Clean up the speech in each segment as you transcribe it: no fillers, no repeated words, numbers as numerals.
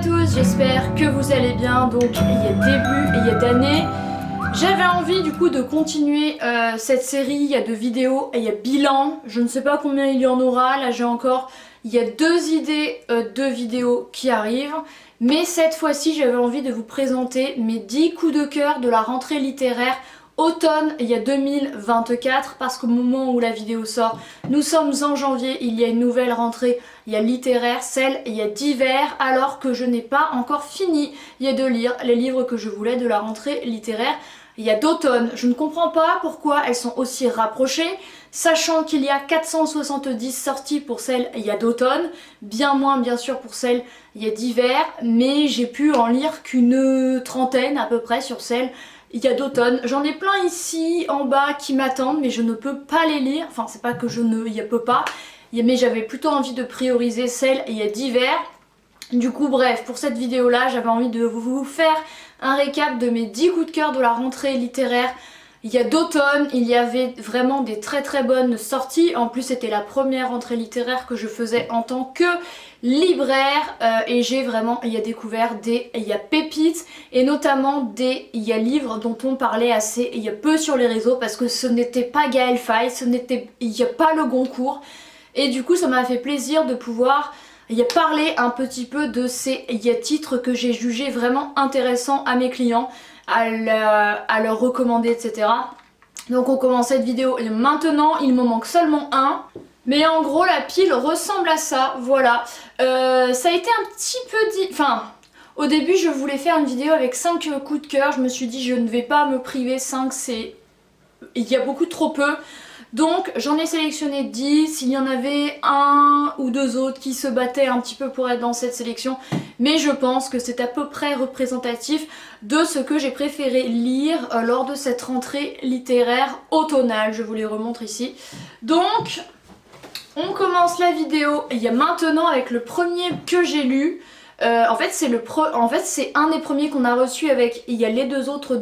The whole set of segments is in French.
tous, j'espère que vous allez bien. Donc il y a début et il y a d'année. J'avais envie du coup de continuer cette série, il y a 2 vidéos et il y a bilan. Je ne sais pas combien il y en aura, là j'ai encore... Il y a 2 idées de vidéos qui arrivent. Mais cette fois-ci j'avais envie de vous présenter mes 10 coups de cœur de la rentrée littéraire automne il y a 2024, parce qu'au moment où la vidéo sort, nous sommes en janvier, il y a une nouvelle rentrée, il y a littéraire, celle, il y a d'hiver, alors que je n'ai pas encore fini de lire les livres que je voulais de la rentrée littéraire. Il y a d'automne, je ne comprends pas pourquoi elles sont aussi rapprochées, sachant qu'il y a 470 sorties pour celles il y a d'automne, bien moins bien sûr pour celles il y a d'hiver, mais j'ai pu en lire qu'une trentaine à peu près sur celles il y a d'automne. J'en ai plein ici en bas qui m'attendent, mais je ne peux pas les lire, enfin c'est pas que je ne peux pas, mais j'avais plutôt envie de prioriser celles il y a d'hiver. Du coup bref, pour cette vidéo là j'avais envie de vous faire un récap de mes 10 coups de cœur de la rentrée littéraire il y a d'automne. Il y avait vraiment des très bonnes sorties, en plus c'était la première rentrée littéraire que je faisais en tant que libraire et j'ai vraiment découvert des pépites et notamment des livres dont on parlait assez peu sur les réseaux, parce que ce n'était pas Gaël Faye, ce n'était pas le Goncourt, et du coup ça m'a fait plaisir de pouvoir parler un petit peu de ces titres que j'ai jugés vraiment intéressants à mes clients, à leur recommander, etc. Donc on commence cette vidéo et maintenant il me manque seulement un. Mais en gros la pile ressemble à ça, voilà. Ça a été un petit peu enfin, au début je voulais faire une vidéo avec 5 coups de cœur. Je me suis dit je ne vais pas me priver, 5 c'est... il y a beaucoup trop peu. Donc j'en ai sélectionné 10, il y en avait un ou 2 autres qui se battaient un petit peu pour être dans cette sélection, mais je pense que c'est à peu près représentatif de ce que j'ai préféré lire lors de cette rentrée littéraire automnale. Je vous les remontre ici. Donc on commence la vidéo maintenant avec le premier que j'ai lu. En fait c'est un des premiers qu'on a reçu avec, il y a les 2 autres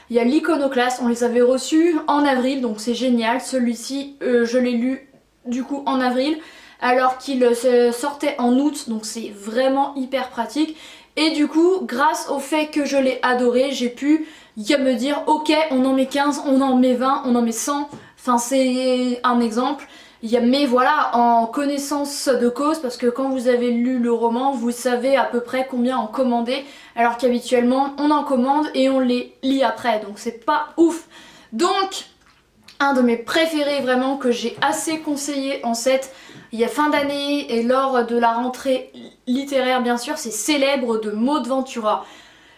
il y a l'Iconoclaste, on les avait reçus en avril, donc c'est génial. Celui-ci je l'ai lu du coup en avril alors qu'il sortait en août, donc c'est vraiment hyper pratique. Et du coup grâce au fait que je l'ai adoré, j'ai pu me dire ok on en met 15, on en met 20, on en met 100, enfin c'est un exemple. Mais voilà, en connaissance de cause, parce que quand vous avez lu le roman, vous savez à peu près combien en commander, alors qu'habituellement on en commande et on les lit après, donc c'est pas ouf. Donc un de mes préférés vraiment que j'ai assez conseillé en cette fin d'année et lors de la rentrée littéraire bien sûr, c'est Célèbre de Maud Ventura.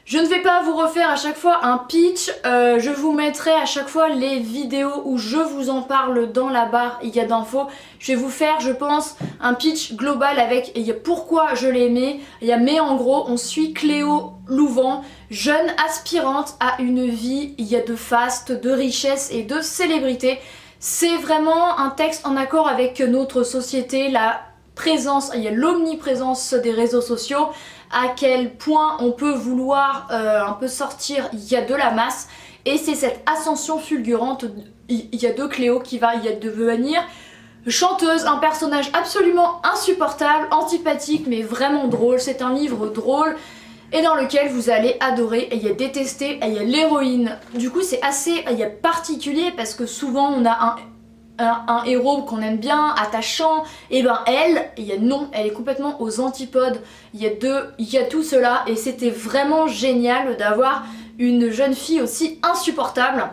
Je ne vais pas vous refaire à chaque fois un pitch, je vous mettrai à chaque fois les vidéos où je vous en parle dans la barre d'infos. Je vais vous faire je pense un pitch global avec pourquoi je l'ai aimé. Mais en gros on suit Cléo Louvent, jeune aspirante à une vie de faste, de richesse et de célébrité. C'est vraiment un texte en accord avec notre société, la présence, l'omniprésence des réseaux sociaux, à quel point on peut vouloir un peu sortir de la masse, et c'est cette ascension fulgurante de Cléo qui va devenir chanteuse, un personnage absolument insupportable, antipathique mais vraiment drôle. C'est un livre drôle et dans lequel vous allez adorer détester l'héroïne. Du coup c'est assez particulier parce que souvent on a un héros qu'on aime bien, attachant, et ben elle, non, elle est complètement aux antipodes. Il y a tout cela, et c'était vraiment génial d'avoir une jeune fille aussi insupportable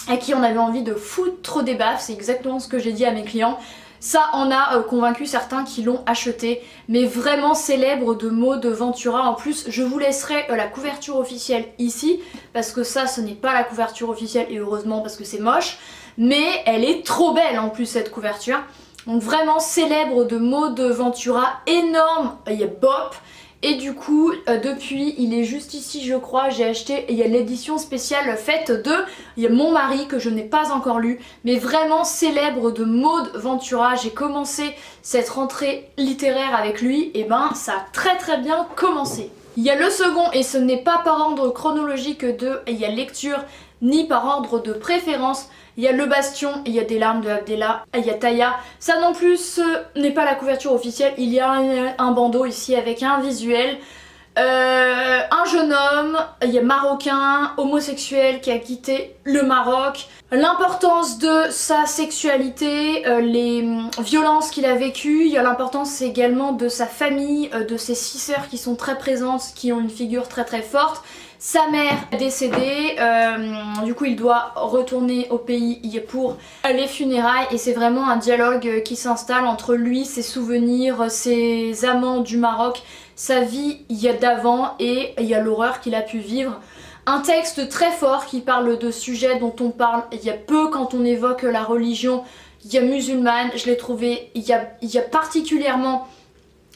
à qui on avait envie de foutre des baffes. C'est exactement ce que j'ai dit à mes clients. Ça en a convaincu certains qui l'ont acheté, mais vraiment Célèbre de Maud Ventura. En plus je vous laisserai la couverture officielle ici, parce que ça ce n'est pas la couverture officielle, et heureusement parce que c'est moche, mais elle est trop belle en plus cette couverture. Donc vraiment Célèbre de Maud Ventura, énorme, bop. Et du coup depuis, il est juste ici je crois, j'ai acheté l'édition spéciale faite de mon mari que je n'ai pas encore lu. Mais vraiment Célèbre de Maud Ventura, j'ai commencé cette rentrée littéraire avec lui, et ben ça a très bien commencé. Il y a le second, et ce n'est pas par ordre chronologique de lecture ni par ordre de préférence. Il y a Le Bastion, il y a Des larmes de Abdella, il y a Taya. Ça non plus, ce n'est pas la couverture officielle, il y a un bandeau ici avec un visuel. Un jeune homme, il est marocain, homosexuel qui a quitté le Maroc. L'importance de sa sexualité, les violences qu'il a vécues, il y a l'importance également de sa famille, de ses 6 sœurs qui sont très présentes, qui ont une figure très très forte. Sa mère est décédée, du coup il doit retourner au pays pour les funérailles et c'est vraiment un dialogue qui s'installe entre lui, ses souvenirs, ses amants du Maroc, sa vie il y a d'avant et il y a l'horreur qu'il a pu vivre. Un texte très fort qui parle de sujets dont on parle il y a peu quand on évoque la religion musulmane. Je l'ai trouvé il y a particulièrement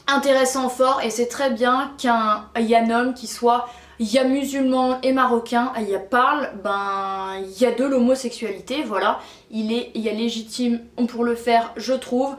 intéressant, fort, et c'est très bien qu'un homme qui soit musulman et marocain, parle, il y a de l'homosexualité, voilà, il y a légitime pour le faire, je trouve.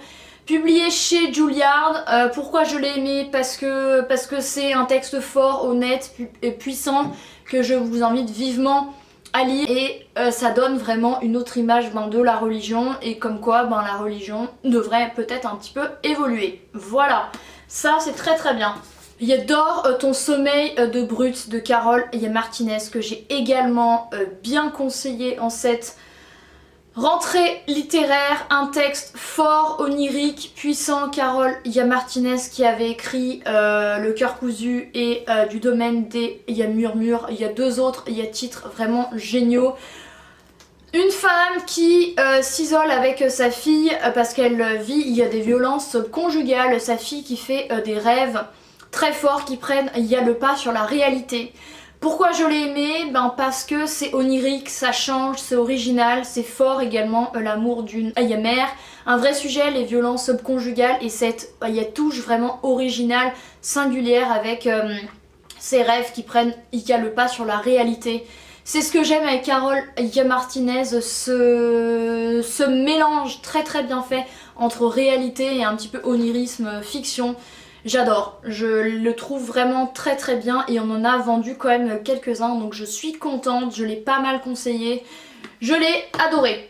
Publié chez Juilliard, pourquoi je l'ai aimé? Parce que c'est un texte fort, honnête et puissant que je vous invite vivement à lire et ça donne vraiment une autre image de la religion et comme quoi la religion devrait peut-être un petit peu évoluer. Voilà, ça c'est très très bien. Il y a Dors ton sommeil de Brut de Carole Martinez que j'ai également bien conseillé en cette rentrée littéraire, un texte fort, onirique, puissant. Carole Martinez qui avait écrit Le cœur cousu et du domaine des murmures. Il y a 2 autres, titres vraiment géniaux. Une femme qui s'isole avec sa fille parce qu'elle vit des violences conjugales. Sa fille qui fait des rêves très forts qui prennent le pas sur la réalité. Pourquoi je l'ai aimé? Parce que c'est onirique, ça change, c'est original, c'est fort également, l'amour d'une mère. Un vrai sujet, les violences conjugales et cette touche vraiment originale, singulière avec ces rêves qui prennent le pas sur la réalité. C'est ce que j'aime avec Carole Martinez, ce mélange très très bien fait entre réalité et un petit peu onirisme, fiction. J'adore, je le trouve vraiment très très bien et on en a vendu quand même quelques-uns donc je suis contente, je l'ai pas mal conseillé, je l'ai adoré.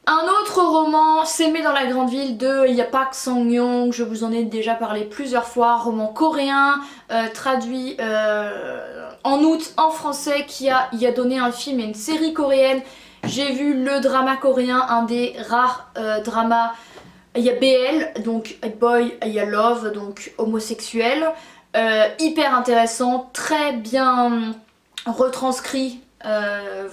Un autre roman, S'aimer dans la grande ville de Park Sang-young, je vous en ai déjà parlé plusieurs fois, roman coréen, traduit en août en français qui a donné un film et une série coréenne. J'ai vu le drama coréen, un des rares dramas. Il y a BL, donc Boy, il y a Love, donc homosexuel. Hyper intéressant, très bien retranscrit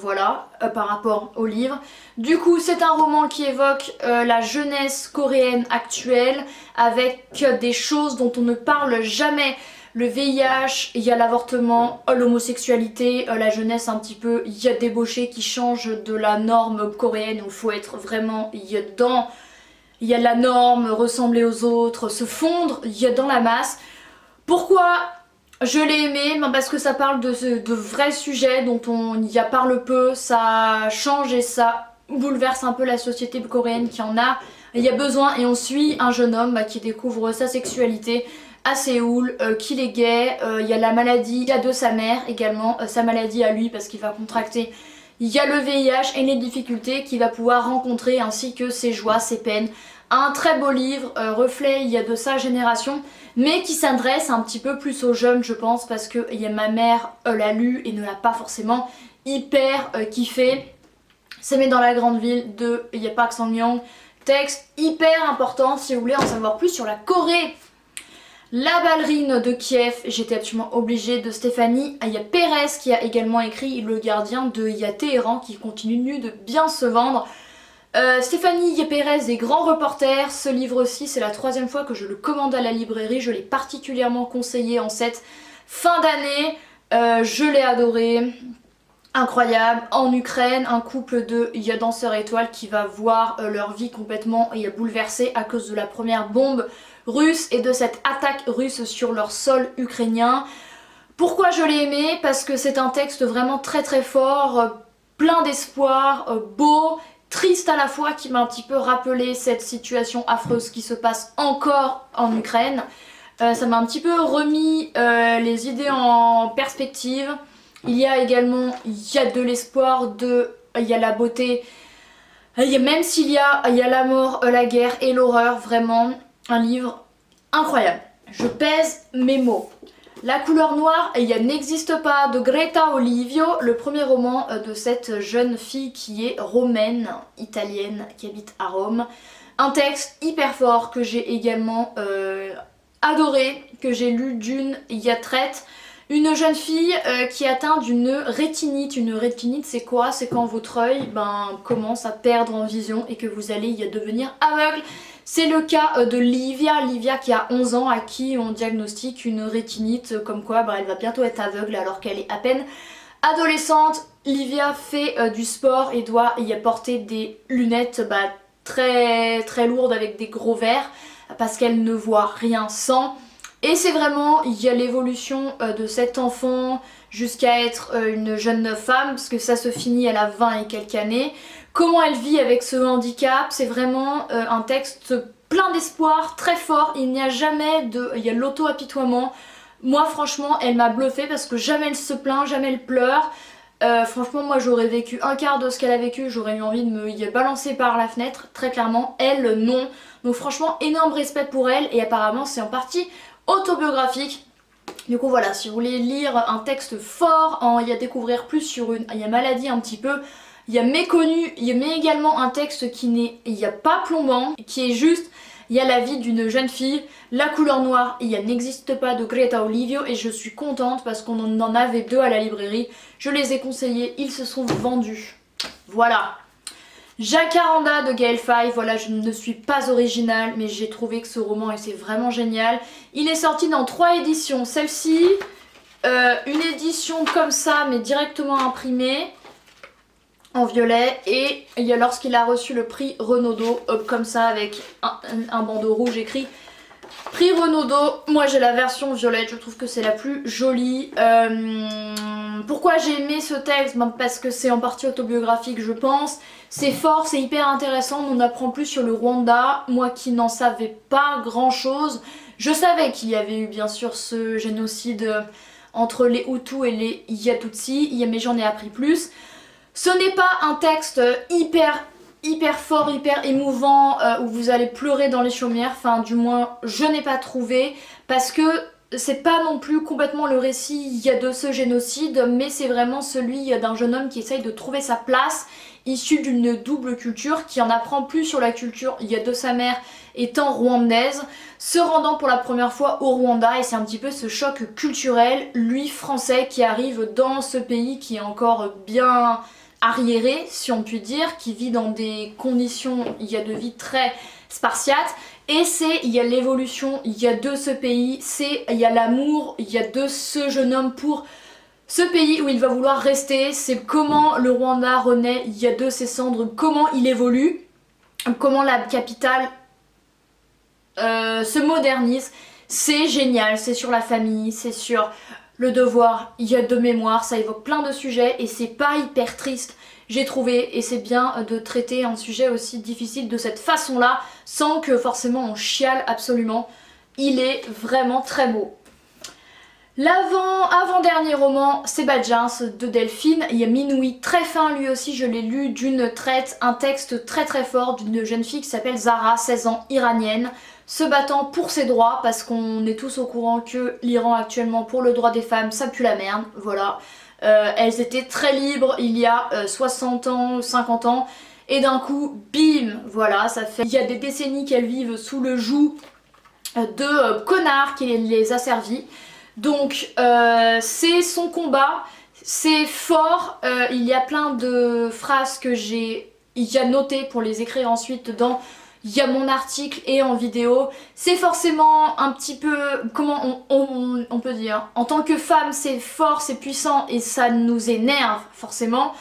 voilà, par rapport au livre. Du coup, c'est un roman qui évoque la jeunesse coréenne actuelle avec des choses dont on ne parle jamais. Le VIH, il y a l'avortement, l'homosexualité, la jeunesse un petit peu, il y a débauché qui change de la norme coréenne où il faut être vraiment dedans. Il y a la norme, ressembler aux autres, se fondre, il y a dans la masse. Pourquoi je l'ai aimé? Parce que ça parle de vrais sujets dont on y parle peu, ça change et ça bouleverse un peu la société coréenne qui en a. Il y a besoin et on suit un jeune homme qui découvre sa sexualité à Séoul, qu'il est gay, il y a la maladie de sa mère également, sa maladie à lui parce qu'il va contracter. Il y a le VIH et les difficultés qu'il va pouvoir rencontrer ainsi que ses joies, ses peines. Un très beau livre, reflet de sa génération, mais qui s'adresse un petit peu plus aux jeunes je pense parce que ma mère l'a lu et ne l'a pas forcément hyper kiffé. S'aimer dans la grande ville de Park Sang-young, texte hyper important si vous voulez en savoir plus sur la Corée. La ballerine de Kiev, j'étais absolument obligée, de Stéphanie Pérez qui a également écrit Le gardien de Téhéran qui continue de bien se vendre. Stéphanie Pérez est grand reporter, ce livre-ci c'est la 3e fois que je le commande à la librairie, je l'ai particulièrement conseillé en cette fin d'année, je l'ai adoré, incroyable. En Ukraine, un couple de danseurs étoiles qui va voir leur vie complètement bouleversée à cause de la première bombe russe et de cette attaque russe sur leur sol ukrainien. Pourquoi je l'ai aimé? Parce que c'est un texte vraiment très très fort, plein d'espoir, beau, triste à la fois, qui m'a un petit peu rappelé cette situation affreuse qui se passe encore en Ukraine. Ça m'a un petit peu remis les idées en perspective. Il y a également de l'espoir, il y a la beauté, même s'il y a la mort, la guerre et l'horreur, vraiment un livre incroyable. Je pèse mes mots. La couleur noire, il n'existe pas de Greta Olivio, le premier roman de cette jeune fille qui est romaine, italienne, qui habite à Rome. Un texte hyper fort que j'ai également adoré, que j'ai lu d'une Yatrette. Une jeune fille qui est atteinte d'une rétinite. Une rétinite, c'est quoi? C'est quand votre œil commence à perdre en vision et que vous allez y devenir aveugle. C'est le cas de Livia qui a 11 ans, à qui on diagnostique une rétinite, comme quoi elle va bientôt être aveugle alors qu'elle est à peine adolescente. Livia fait du sport et doit y porter des lunettes très très lourdes avec des gros verres parce qu'elle ne voit rien sans. Et c'est vraiment, il y a l'évolution de cet enfant jusqu'à être une jeune femme, parce que ça se finit, elle a 20 et quelques années. Comment elle vit avec ce handicap, c'est vraiment un texte plein d'espoir, très fort. Il n'y a jamais de... Il y a l'auto-apitoiement. Moi franchement, elle m'a bluffée parce que jamais elle se plaint, jamais elle pleure. Franchement, moi j'aurais vécu un quart de ce qu'elle a vécu, j'aurais eu envie de me y balancer par la fenêtre, très clairement. Elle, non. Donc franchement, énorme respect pour elle, et apparemment c'est en partie autobiographique. Du coup voilà, si vous voulez lire un texte fort, y a découvrir plus sur une maladie un petit peu, il y a méconnu, mais également un texte qui n'est, il n'y a pas plombant, qui est juste, il y a la vie d'une jeune fille, la couleur noire, il n'existe pas de Greta Olivio, et je suis contente parce qu'on en avait 2 à la librairie, je les ai conseillés, ils se sont vendus. Voilà. Jacaranda de Gaël Faye, voilà, je ne suis pas originale, mais j'ai trouvé que ce roman était vraiment génial. Il est sorti dans 3 éditions, celle-ci, une édition comme ça, mais directement imprimée, en violet, et lorsqu'il a reçu le prix Renaudot, comme ça, avec un bandeau rouge écrit prix Renaudot. Moi j'ai la version violette, je trouve que c'est la plus jolie. Pourquoi j'ai aimé ce texte? Parce que c'est en partie autobiographique, je pense. C'est fort, c'est hyper intéressant, on apprend plus sur le Rwanda. Moi qui n'en savais pas grand chose, je savais qu'il y avait eu bien sûr ce génocide entre les Hutus et les Yatutsi, mais j'en ai appris plus. Ce n'est pas un texte hyper fort, hyper émouvant, où vous allez pleurer dans les chaumières, enfin du moins je n'ai pas trouvé, parce que c'est pas non plus complètement le récit de ce génocide, mais c'est vraiment celui d'un jeune homme qui essaye de trouver sa place, issu d'une double culture, qui en apprend plus sur la culture de sa mère étant rwandaise, se rendant pour la première fois au Rwanda, et c'est un petit peu ce choc culturel, lui français qui arrive dans ce pays qui est encore bien arriéré, si on peut dire, qui vit dans des conditions de vie très spartiates, et il y a l'évolution de ce pays, il y a l'amour de ce jeune homme pour ce pays où il va vouloir rester, c'est comment le Rwanda renaît de ses cendres, comment il évolue, comment la capitale se modernise. C'est génial, c'est sur la famille, c'est sur le devoir, de mémoire, ça évoque plein de sujets et c'est pas hyper triste, j'ai trouvé, et c'est bien de traiter un sujet aussi difficile de cette façon-là, sans que forcément on chiale absolument. Il est vraiment très beau. L'avant-dernier roman, c'est Badjans de Delphine. Il y a Minuit, très fin lui aussi, je l'ai lu d'une traite, un texte très très fort d'une jeune fille qui s'appelle Zara, 16 ans, iranienne, se battant pour ses droits, parce qu'on est tous au courant que l'Iran actuellement pour le droit des femmes ça pue la merde, voilà. Elles étaient très libres il y a 60 ans, 50 ans, et d'un coup, bim, voilà, ça fait... Il y a des décennies qu'elles vivent sous le joug de connards qui les a servis. Donc c'est son combat, c'est fort, il y a plein de phrases que j'ai notées pour les écrire ensuite dans mon article et en vidéo. C'est forcément un petit peu, comment on peut dire, en tant que femme c'est fort, c'est puissant et ça nous énerve forcément.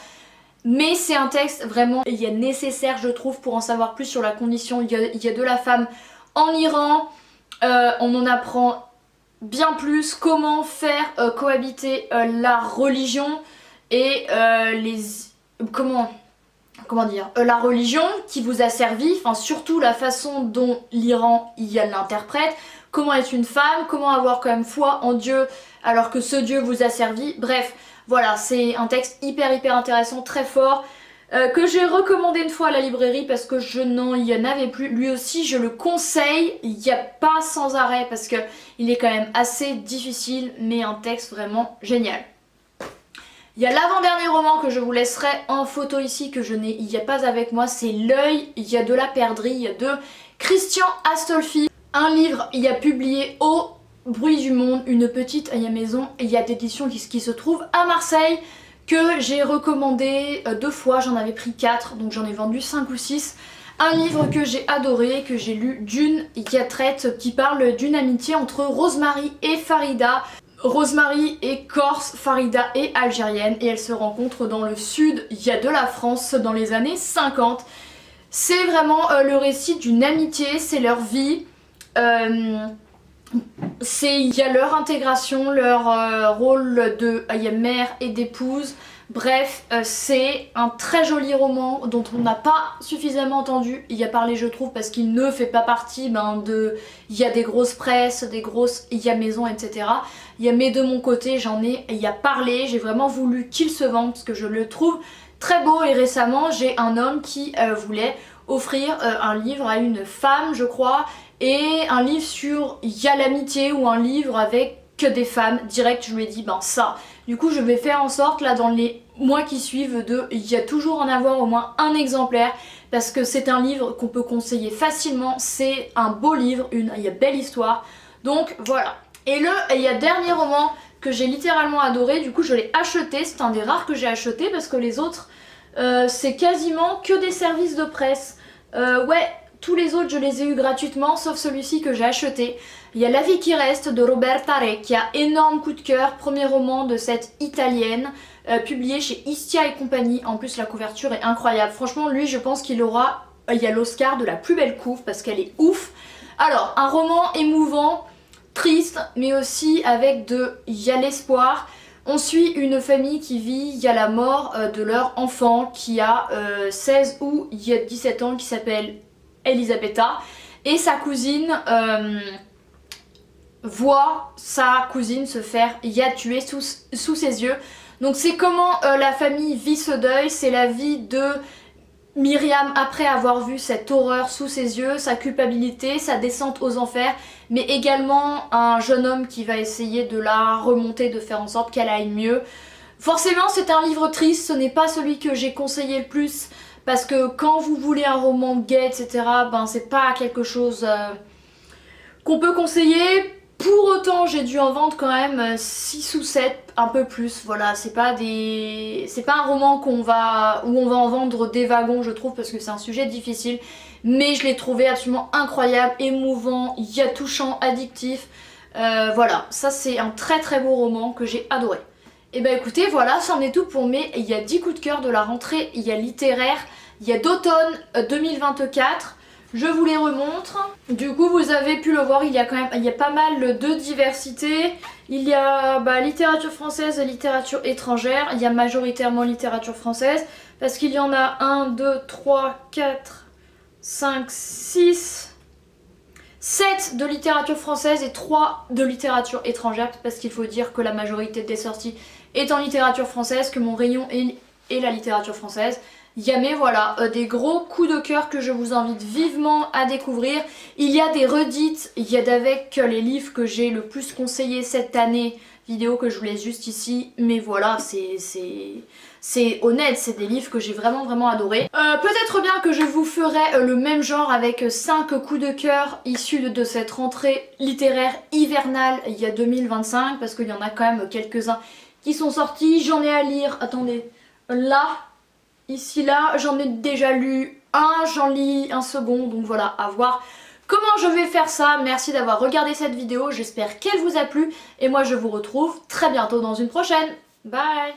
Mais c'est un texte vraiment nécessaire je trouve pour en savoir plus sur la condition de la femme en Iran. On en apprend bien plus comment faire cohabiter la religion et comment dire, la religion qui vous a servi, enfin surtout la façon dont l'Iran l'interprète, comment être une femme, comment avoir quand même foi en Dieu alors que ce Dieu vous a servi, bref, voilà, c'est un texte hyper intéressant, très fort. que j'ai recommandé une fois à la librairie parce que je n'en y en avais plus. Lui aussi je le conseille, il n'y a pas sans arrêt parce que il est quand même assez difficile mais un texte vraiment génial. Il y a l'avant-dernier roman que je vous laisserai en photo ici que je n'ai il n'y a pas avec moi, c'est L'œil, il y a de la perdrix de Christian Astolfi. Un livre, il y a publié au Bruit du Monde, une petite maison, et il y a d'éditions qui se trouve à Marseille, que j'ai recommandé 2 fois, j'en avais pris 4, donc j'en ai vendu 5 ou 6. Un livre que j'ai adoré, que j'ai lu, Dune, qui parle d'une amitié entre Rosemary et Farida. Rosemary est corse, Farida est algérienne et elles se rencontrent dans le sud de la France dans les années 50. C'est vraiment le récit d'une amitié, c'est leur vie. Il y a leur intégration, leur rôle de mère et d'épouse. Bref, c'est un très joli roman dont on n'a pas suffisamment entendu y a parlé je trouve parce qu'il ne fait pas partie il y a des grosses presses, des grosses maisons etc. Mais de mon côté j'en ai parlé, j'ai vraiment voulu qu'il se vende parce que je le trouve très beau et récemment j'ai un homme qui voulait offrir un livre à une femme je crois et un livre sur l'amitié ou un livre avec que des femmes direct je lui ai dit ça. Du coup je vais faire en sorte là dans les mois qui suivent toujours en avoir au moins un exemplaire parce que c'est un livre qu'on peut conseiller facilement, c'est un beau livre, une belle histoire, donc voilà. Et le dernier roman que j'ai littéralement adoré, du coup je l'ai acheté, c'est un des rares que j'ai acheté parce que les autres c'est quasiment que des services de presse. Ouais, tous les autres je les ai eu gratuitement sauf celui-ci que j'ai acheté. Il y a La vie qui reste de Roberta Recchia, énorme coup de cœur, premier roman de cette italienne, publié chez Istia et compagnie. En plus la couverture est incroyable, franchement lui je pense qu'il aura l'Oscar de la plus belle couve parce qu'elle est ouf. Alors un roman émouvant, triste mais aussi avec l'espoir. On suit une famille qui vit la mort de leur enfant qui a 16 ou 17 ans qui s'appelle Elisabetta et sa cousine voit sa cousine se faire tuer sous ses yeux. Donc c'est comment la famille vit ce deuil, c'est la vie de Myriam après avoir vu cette horreur sous ses yeux, sa culpabilité, sa descente aux enfers, mais également un jeune homme qui va essayer de la remonter, de faire en sorte qu'elle aille mieux. Forcément c'est un livre triste, ce n'est pas celui que j'ai conseillé le plus parce que quand vous voulez un roman gay etc, c'est pas quelque chose qu'on peut conseiller. Pour autant j'ai dû en vendre quand même 6 ou 7, un peu plus, voilà, c'est pas un roman où on va en vendre des wagons je trouve parce que c'est un sujet difficile, mais je l'ai trouvé absolument incroyable, émouvant, touchant, addictif, voilà, ça c'est un très très beau roman que j'ai adoré. Et écoutez voilà, c'en est tout pour mes 10 coups de cœur de la rentrée littéraire, d'automne 2024. Je vous les remontre. Du coup vous avez pu le voir, il y a pas mal de diversité. Il y a littérature française et littérature étrangère. Il y a majoritairement littérature française parce qu'il y en a 1, 2, 3, 4, 5, 6, 7 de littérature française et 3 de littérature étrangère parce qu'il faut dire que la majorité des sorties est en littérature française, que mon rayon est la littérature française. Mais voilà, des gros coups de cœur que je vous invite vivement à découvrir. Il y a des redites, d'avec les livres que j'ai le plus conseillé cette année, vidéo que je vous laisse juste ici, mais voilà, c'est honnête, c'est des livres que j'ai vraiment adoré. Peut-être bien que je vous ferai le même genre avec 5 coups de cœur issus de cette rentrée littéraire hivernale 2025, parce qu'il y en a quand même quelques-uns qui sont sortis. J'en ai à lire, attendez, là... Ici là, j'en ai déjà lu un, j'en lis un second, donc voilà, à voir comment je vais faire ça. Merci d'avoir regardé cette vidéo, j'espère qu'elle vous a plu et moi je vous retrouve très bientôt dans une prochaine. Bye!